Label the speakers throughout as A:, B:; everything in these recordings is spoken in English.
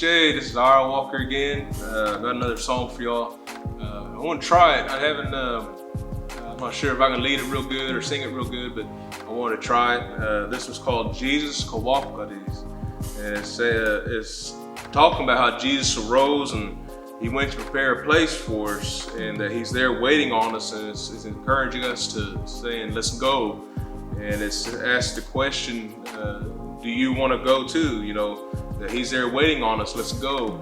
A: Jay. This is R. Walker again. Got another song for y'all. I want to try it. I'm not sure if I can lead it real good or sing it real good, but I want to try it. This was called Cesvs Kvwapkvte. And it's talking about how Jesus arose and he went to prepare a place for us, and that he's there waiting on us, and it's encouraging us to saying, let's go. And it's asked the question, do you want to go too? You know, that he's there waiting on us, let's go.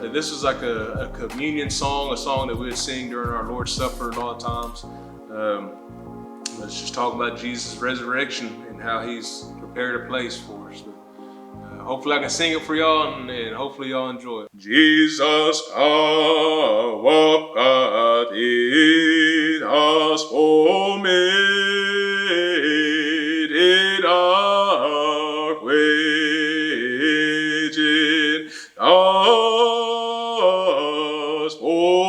A: This is like a communion song, a song that we would sing during our Lord's Supper a lot of times. Let's just talk about Jesus' resurrection and how he's prepared a place for us. Hopefully I can sing it for y'all, and hopefully y'all enjoy it. Cesvs Kvwapkvte has formed our quagen has formed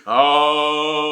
B: Oh